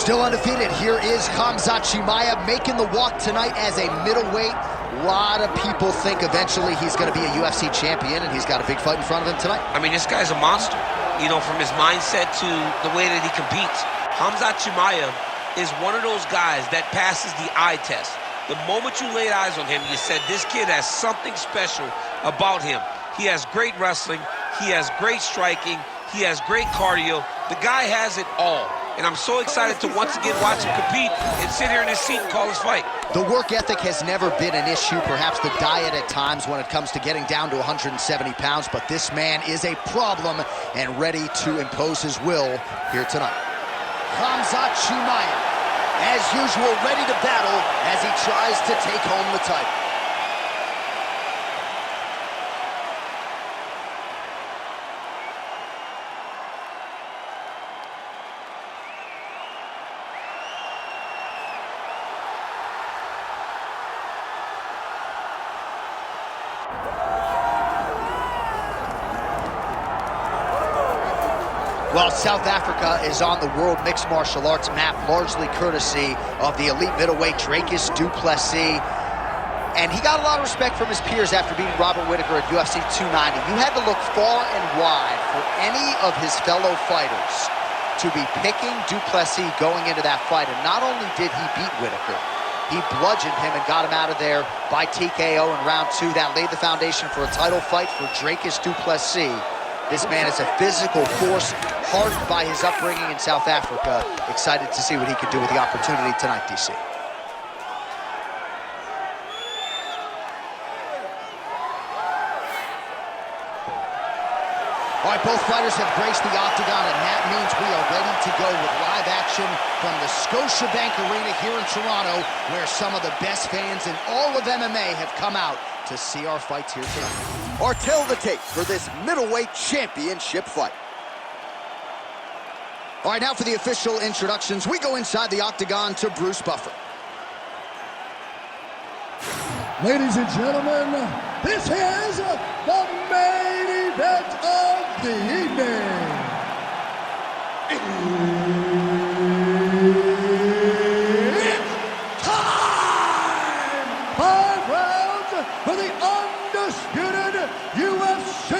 Still undefeated, here is Khamzat Chimaev making the walk tonight as a middleweight. A lot of people think eventually he's going to be a UFC champion, and he's got a big fight in front of him tonight. I mean, this guy's a monster, you know, from his mindset to the way that he competes. Khamzat Chimaev is one of those guys that passes the eye test. The moment you laid eyes on him, you said, this kid has something special about him. He has great wrestling, he has great striking, he has great cardio. The guy has it all. And I'm so excited to once again watch him compete and sit here in his seat and call his fight. The work ethic has never been an issue, perhaps the diet at times when it comes to getting down to 170 pounds, but this man is a problem and ready to impose his will here tonight. Khamzat Chimaev, as usual, ready to battle as he tries to take home the title. Well, South Africa is on the world mixed martial arts map, largely courtesy of the elite middleweight Dricus du Plessis. And he got a lot of respect from his peers after beating Robert Whittaker at UFC 290. You had to look far and wide for any of his fellow fighters to be picking du Plessis going into that fight. And not only did he beat Whittaker, he bludgeoned him and got him out of there by TKO in round 2. That laid the foundation for a title fight for Dricus du Plessis. This man is a physical force, hardened by his upbringing in South Africa. Excited to see what he can do with the opportunity tonight, DC. All right, both fighters have graced the octagon, and that means we are ready to go with live action from the Scotiabank Arena here in Toronto, where some of the best fans in all of MMA have come out to see our fights here tonight. Or tell the tape for this middleweight championship fight. All right, now for the official introductions. We go inside the octagon to Bruce Buffer. Ladies and gentlemen, this is the main event of the evening. It's time! 5 rounds for the undisputed UFC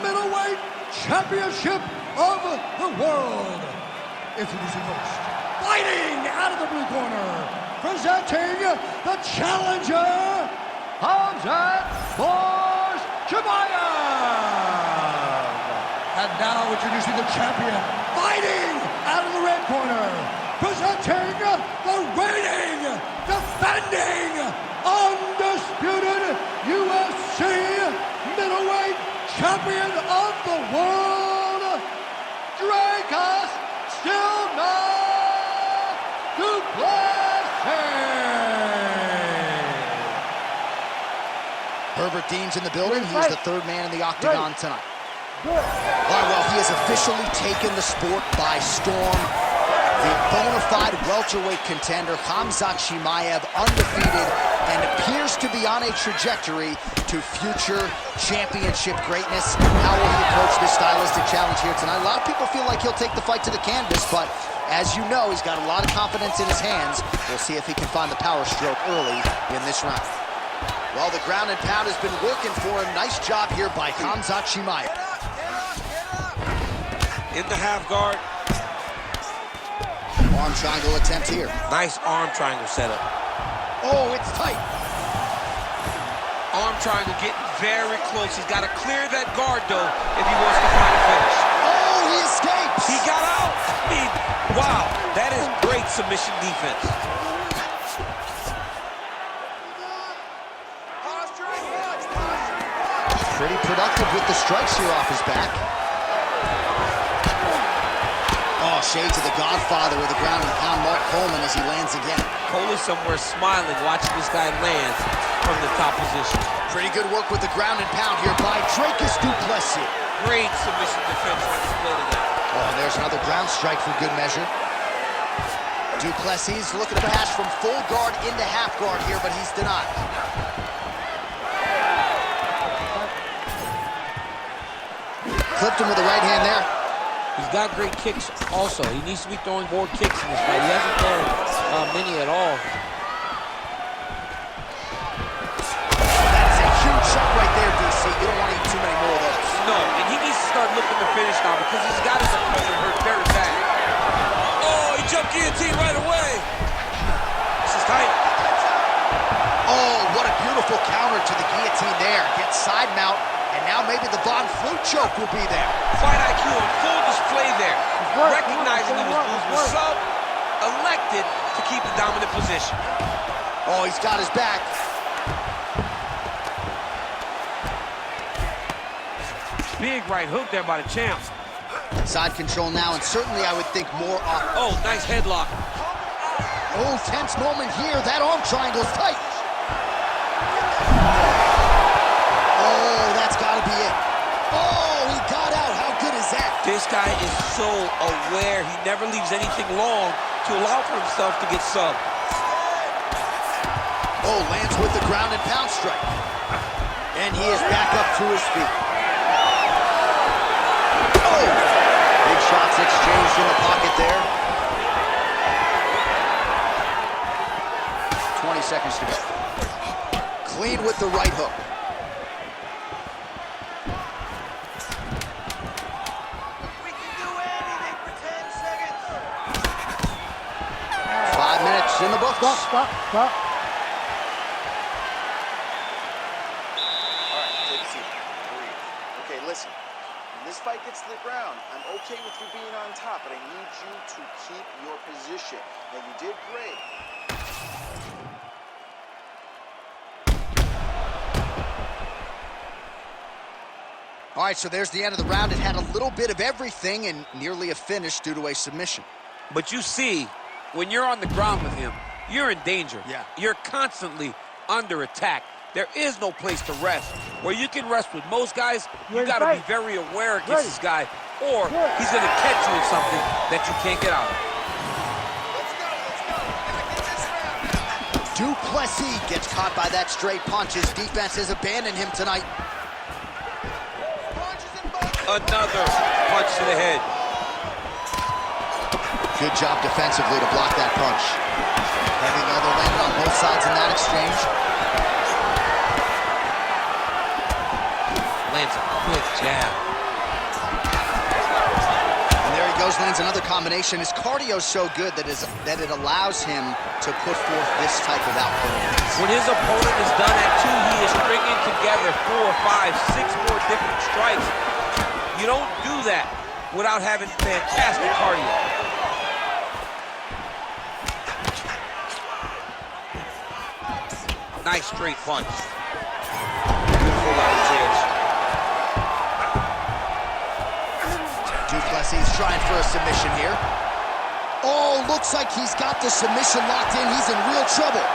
middleweight championship of the world. Introducing first, fighting out of the blue corner, presenting the challenger, Khamzat Chimaev. And now introducing the champion, fighting out of the red corner, presenting the reigning, defending, undisputed UFC middleweight champion of the world, Dricus du Plessis. Herbert Dean's in the building. He's the third man in the octagon tonight. All right, well, he has officially taken the sport by storm. The bona fide welterweight contender, Khamzat Chimaev, undefeated, and appears to be on a trajectory to future championship greatness. How will he approach this stylistic challenge here tonight? A lot of people feel like he'll take the fight to the canvas, but as you know, he's got a lot of confidence in his hands. We'll see if he can find the power stroke early in this round. Well, the ground and pound has been working for him. Nice job here by Khamzat Chimaev. In the half guard. Arm triangle attempt here. Nice arm triangle setup. Oh, it's tight. Arm triangle getting very close. He's got to clear that guard, though, if he wants to find a finish. Oh, he escapes. He got out. Wow, that is great submission defense. Pretty productive with the strikes here off his back. Oh, shades of the Godfather with the ground and pound Mark Coleman as he lands again. Cole is somewhere smiling, watching this guy land from the top position. Pretty good work with the ground and pound here by Dricus du Plessis. Great submission defense on display today. Oh, and there's another ground strike for good measure. Du Plessis looking to pass from full guard into half guard here, but he's denied. Clipped him with the right hand there. He's got great kicks also. He needs to be throwing more kicks in this fight. He hasn't thrown many at all. That's a huge shot right there, DC. You don't want to eat too many more of those. No, and he needs to start looking to finish now because he's got his opponent hurt very bad. Oh, he jumped guillotine right away. This is tight. Oh, what a beautiful counter to the guillotine there. Gets side mount, and now maybe the Von Flute choke will be there. Fight IQ on full display there. Recognizing he was losing the sub, elected to keep the dominant position. Oh, he's got his back. Big right hook there by the champ. Side control now, and certainly I would think more off. Oh, nice headlock. Oh, tense moment here. That arm triangle's tight. Oh, that's got to be it. Oh, he got out. How good is that? This guy is so aware. He never leaves anything long to allow for himself to get subbed. Oh, lands with the ground and pound strike. And he is back up to his feet. Oh! Big shots exchanged in the pocket there. 20 seconds to go. Clean with the right hook. We can do anything for 10 seconds. 5 minutes in the books. Stop. All right, take a seat. Breathe. Okay, listen. When this fight gets to the ground, I'm okay with you being on top, but I need you to keep your position. Now, you did great. All right, so there's the end of the round. It had a little bit of everything and nearly a finish due to a submission. But you see, when you're on the ground with him, you're in danger. Yeah. You're constantly under attack. There is no place to rest. Where you can rest with most guys, you got to be very aware against this guy, or he's going to catch you in something that you can't get out of. Du Plessis gets caught by that straight punch. His defense has abandoned him tonight. Another punch to the head. Good job defensively to block that punch. Heavy leather landed on both sides in that exchange. Lands a quick jab. And there he goes, lands another combination. His cardio's so good that it allows him to put forth this type of output. When his opponent is done at 2, he is stringing together 4, 5, 6 more different strikes. You don't do that without having fantastic cardio. Nice straight punch. Beautiful out of edge. Du Plessis trying for a submission here. Oh, looks like he's got the submission locked in. He's in real trouble.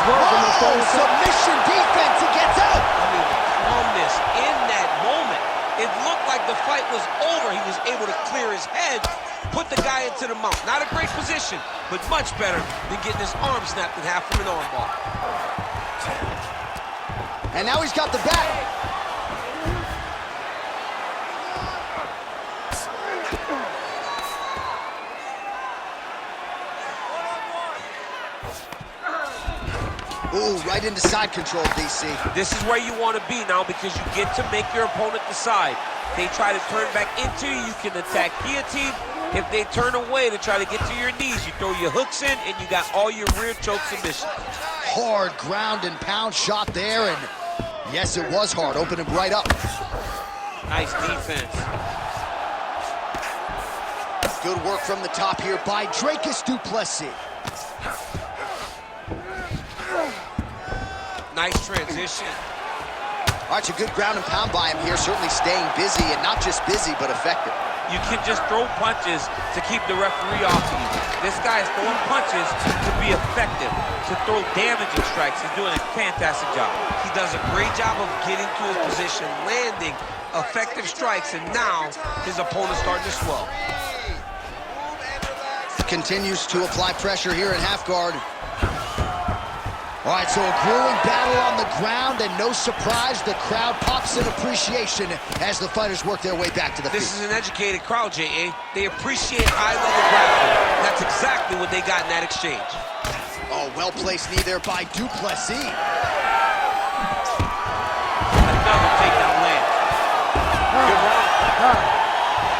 Oh, submission defense. He gets out. I mean, the calmness in that moment. It looked like the fight was over. He was able to clear his head, put the guy into the mount. Not a great position, but much better than getting his arm snapped in half from an armbar. And now he's got the back. Ooh, right into side control, DC. This is where you want to be now because you get to make your opponent decide. They try to turn back into you, you can attack guillotine. If they turn away to try to get to your knees, you throw your hooks in and you got all your rear choke submissions. Hard ground and pound shot there, and yes, it was hard, opening right up. Nice defense. Good work from the top here by Dricus du Plessis. Nice transition. All right, a good ground and pound by him here, certainly staying busy, and not just busy, but effective. You can just throw punches to keep the referee off of you. This guy is throwing punches to be effective, to throw damaging strikes. He's doing a fantastic job. He does a great job of getting to his position, landing effective strikes, and now his opponent's starting to swell. Continues to apply pressure here in half guard. All right, so a grueling battle on the ground, and no surprise, the crowd pops in appreciation as the fighters work their way back to the feet. This is an educated crowd, J.A. They appreciate high-level grappling. That's exactly what they got in that exchange. Oh, well-placed knee there by Du Plessis. Another takedown land. You're wrong.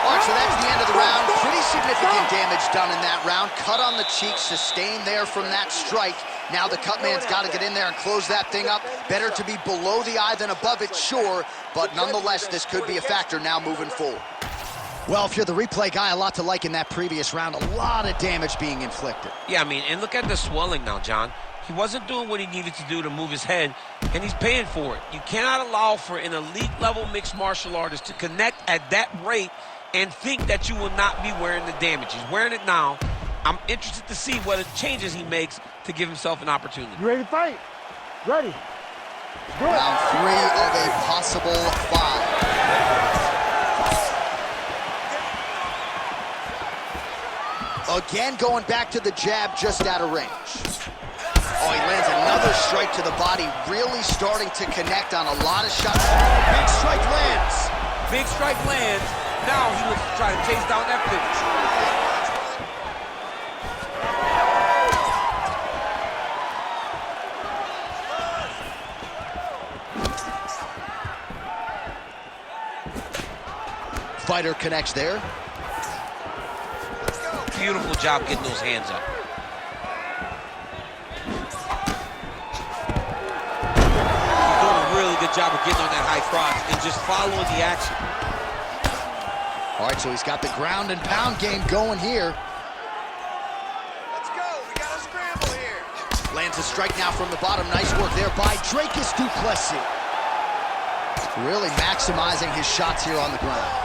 All right, so that's the end of the round. Pretty significant damage done in that round. Cut on the cheek, sustained there from that strike. Now the cut man's got to get in there and close that thing up. Better to be below the eye than above it, sure, but nonetheless, this could be a factor now moving forward. Well, if you're the replay guy, a lot to like in that previous round. A lot of damage being inflicted. Yeah, I mean, and look at the swelling now, John. He wasn't doing what he needed to do to move his head, and he's paying for it. You cannot allow for an elite-level mixed martial artist to connect at that rate and think that you will not be wearing the damage. He's wearing it now. I'm interested to see what changes he makes to give himself an opportunity. You ready to fight? Ready. Good. Round 3 of a possible 5. Again, going back to the jab, just out of range. Oh, he lands another strike to the body, really starting to connect on a lot of shots. Big strike lands. Big strike lands. Now he looks to try to chase down that finish. Fighter connects there. Beautiful job getting those hands up. He's doing a really good job of getting on that high cross and just following the action. All right, so he's got the ground and pound game going here. Let's go. We got a scramble here. Lands a strike now from the bottom. Nice work there by Dricus du Plessis. Really maximizing his shots here on the ground.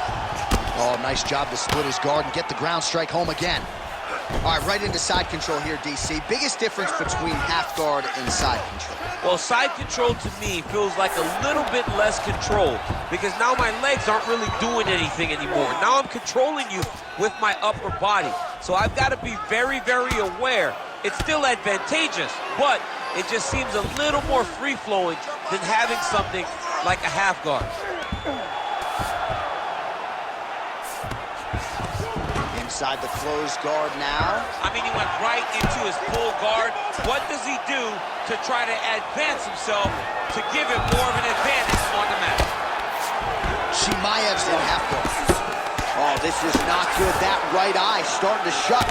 Oh, nice job to split his guard and get the ground strike home again. All right, right into side control here, DC. Biggest difference between half guard and side control? Well, side control to me feels like a little bit less control because now my legs aren't really doing anything anymore. Now I'm controlling you with my upper body. So I've got to be very, very aware. It's still advantageous, but it just seems a little more free-flowing than having something like a half guard. Inside the closed guard now. I mean, he went right into his full guard. What does he do to try to advance himself to give him more of an advantage on the mat? Chimaev's in half guard. Oh, this is not good. That right eye starting to shut.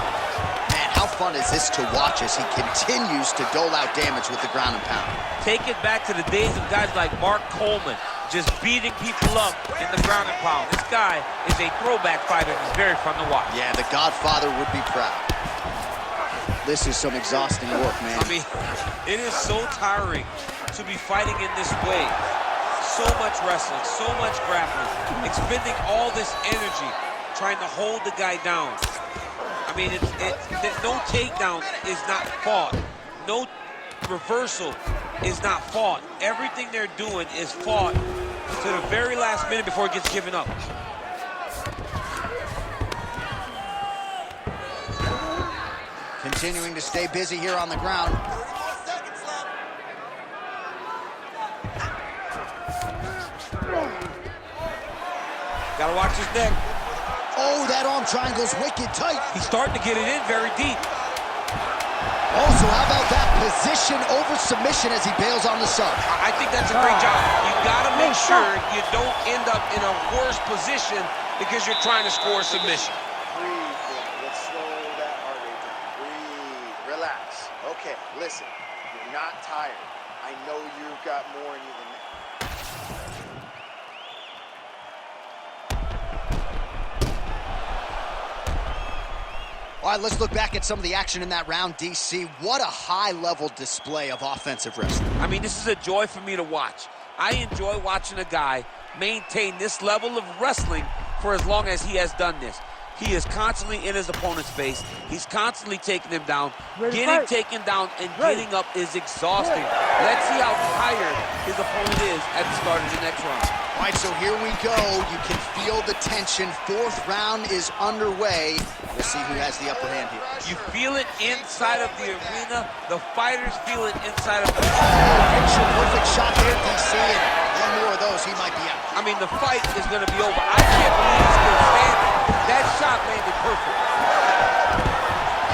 Man, how fun is this to watch as he continues to dole out damage with the ground and pound? Take it back to the days of guys like Mark Coleman, just beating people up in the ground and pound. This guy is a throwback fighter. It's very fun to watch. Yeah, the Godfather would be proud. This is some exhausting work, man. I mean, it is so tiring to be fighting in this way. So much wrestling, so much grappling, expending all this energy trying to hold the guy down. I mean, no takedown is not fought. No reversal is not fought. Everything they're doing is fought to the very last minute before it gets given up. Continuing to stay busy here on the ground. Gotta watch his neck. Oh, that arm triangle's wicked tight. He's starting to get it in very deep. Also, how about that position over submission as he bails on the sub? I think that's a great job. You gotta make sure you don't end up in a worse position because you're trying to score a submission. Breathe. Let's slow that heart rate down. Breathe. Relax. Okay, listen. You're not tired. I know you've got more in you than that. All right, let's look back at some of the action in that round, DC. What a high-level display of offensive wrestling. I mean, this is a joy for me to watch. I enjoy watching a guy maintain this level of wrestling for as long as he has done this. He is constantly in his opponent's face. He's constantly taking him down. Getting taken down and getting up is exhausting. Let's see how tired his opponent is at the start of the next round. All right, so here we go. You can feel the tension. Fourth round is underway. We'll see who has the upper hand here. You feel it inside of the arena. The fighters feel it inside of the Picture perfect shot there, DC, and one more of those, he might be out. I mean, the fight is going to be over. I can't believe he's still standing. That shot landed perfect.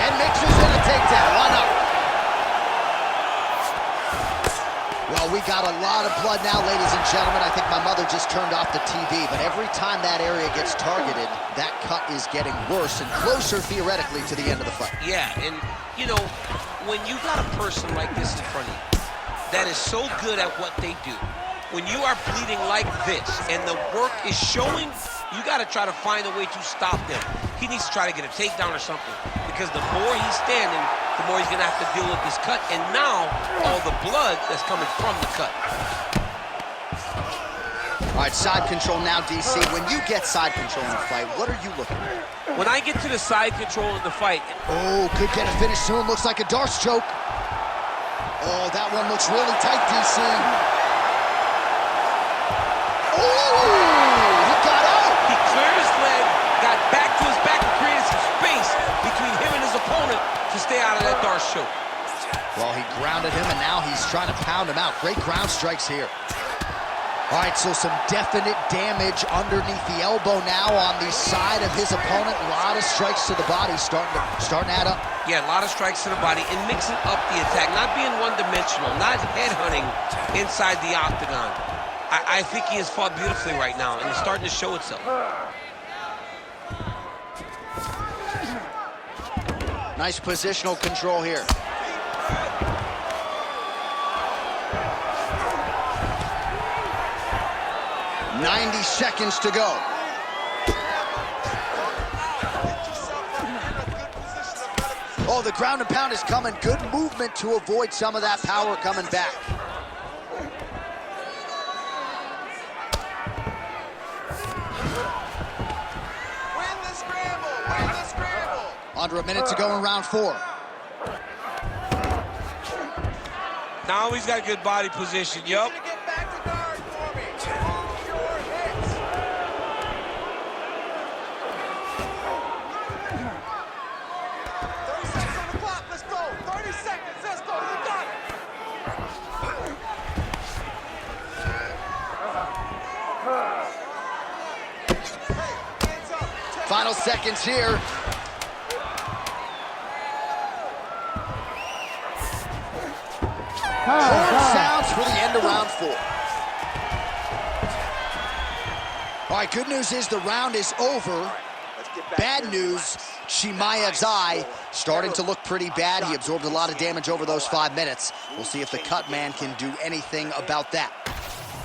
And mixes in a takedown. Why not? Well, we got a lot of blood now, ladies and gentlemen. I think my mother just turned off the TV, but every time that area gets targeted, that cut is getting worse and closer, theoretically, to the end of the fight. Yeah, and, you know, when you got a person like this in front of you that is so good at what they do, when you are bleeding like this and the work is showing, you got to try to find a way to stop them. He needs to try to get a takedown or something, because the more he's standing, the more he's going to have to deal with this cut, and now all the blood that's coming from the cut. All right, side control now, DC. When you get side control in the fight, what are you looking at? When I get to the side control in the fight... Oh, could get a finish soon. Looks like a Darce choke. Oh, that one looks really tight, DC. Oh, he got out. He cleared his leg, got back to his back, and created some space between him and his opponent to stay out of that Darce choke. Well, he grounded him, and now he's trying to pound him out. Great ground strikes here. All right, so some definite damage underneath the elbow now on the side of his opponent. A lot of strikes to the body starting to add up. Yeah, a lot of strikes to the body and mixing up the attack, not being one-dimensional, not headhunting inside the octagon. I think he has fought beautifully right now, and it's starting to show itself. Nice positional control here. "90 seconds to go." Oh, the ground and pound is coming. Good movement to avoid some of that power coming back. Win the scramble! Win the scramble! Under a minute to go in round 4. Now he's got good body position, yup. Get back to guard for me. Hold your hits. 30 seconds on the clock. Let's go. 30 seconds. Let's go. You got it. Hey, hands up. Final seconds here. Horn sounds for the end of round 4. All right, good news is the round is over. Bad news, Chimaev's eye starting to look pretty bad. He absorbed a lot of damage over those 5 minutes. We'll see if the cut man can do anything about that.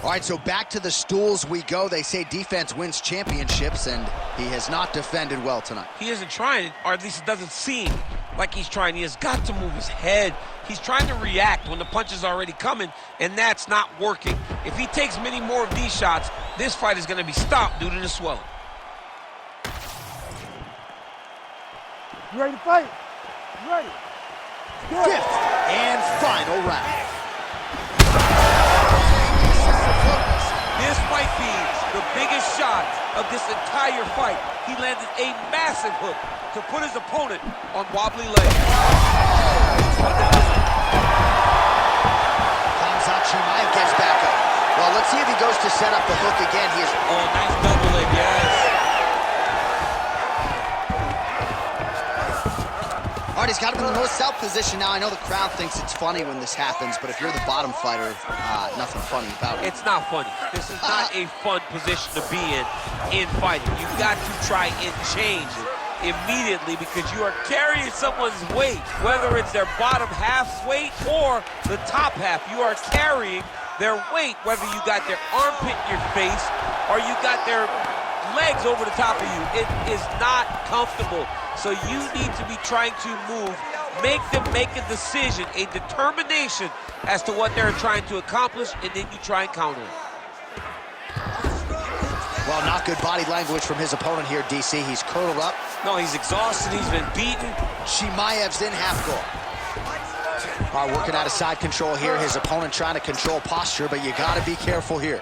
All right, so back to the stools we go. They say defense wins championships, and he has not defended well tonight. He isn't trying, or at least it doesn't seem like he's trying. He has got to move his head. He's trying to react when the punch is already coming, and that's not working. If he takes many more of these shots, this fight is going to be stopped due to the swelling. You ready to fight? You ready? Good. 5th and final round. This might be the biggest shot of this entire fight. He landed a massive hook to put his opponent on wobbly legs. Khamzat Chimaev gets back up. Well, let's see if he goes to set up the hook again. He is... Oh, nice double leg, yes. All right, he's got him in the north-south position now. I know the crowd thinks it's funny when this happens, but if you're the bottom fighter, nothing funny about it. It's not funny. This is not a fun position to be in fighting. You've got to try and change it immediately because you are carrying someone's weight, whether it's their bottom half's weight or the top half. You are carrying their weight, whether you got their armpit in your face or you got their legs over the top of you. It is not comfortable. So you need to be trying to move, make them make a decision, a determination as to what they're trying to accomplish, and then you try and counter it. Well, not good body language from his opponent here, DC. He's curled up. No, he's exhausted. He's been beaten. Chimaev's in half guard. All right, working out of side control here. His opponent trying to control posture, but you got to be careful here.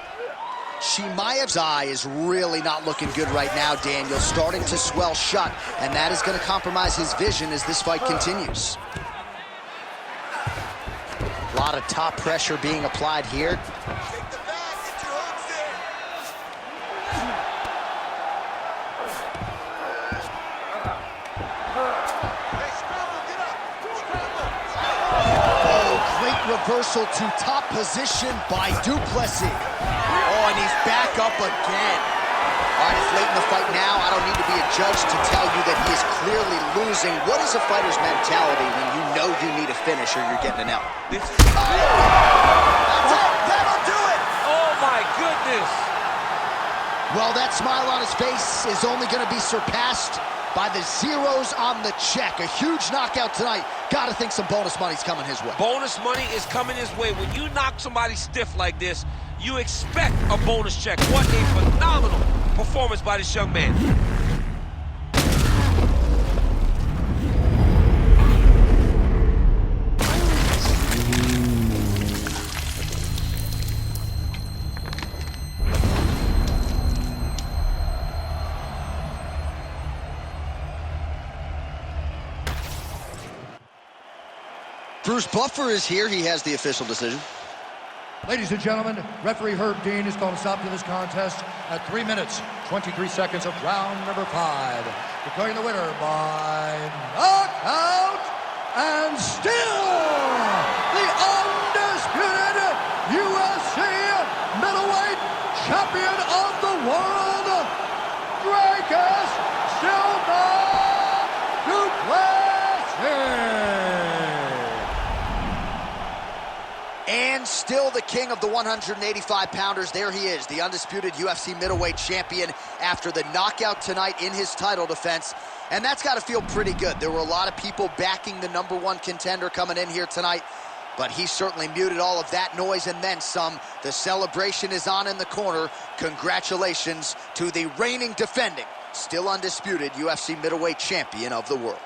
Chimaev's eye is really not looking good right now, Daniel. Starting to swell shut, and that is going to compromise his vision as this fight continues. A lot of top pressure being applied here. Reversal to top position by Du Plessis. Oh, and he's back up again. All right, it's late in the fight now. I don't need to be a judge to tell you that he is clearly losing. What is a fighter's mentality when you know you need a finish or you're getting an L? That'll do it! Oh, my goodness! Well, that smile on his face is only going to be surpassed by the zeros on the check. A huge knockout tonight. Gotta think some bonus money's coming his way. Bonus money is coming his way. When you knock somebody stiff like this, you expect a bonus check. What a phenomenal performance by this young man. Bruce Buffer is here. He has the official decision. Ladies and gentlemen, referee Herb Dean is going to stop to this contest at 3 minutes, 23 seconds of round number 5. Declaring the winner by knockout and still the undisputed UFC middleweight champion of the world, Dricus du Plessis. And still the king of the 185-pounders. There he is, the undisputed UFC middleweight champion after the knockout tonight in his title defense. And that's got to feel pretty good. There were a lot of people backing the #1 contender coming in here tonight, but he certainly muted all of that noise and then some. The celebration is on in the corner. Congratulations to the reigning, defending, still undisputed UFC middleweight champion of the world.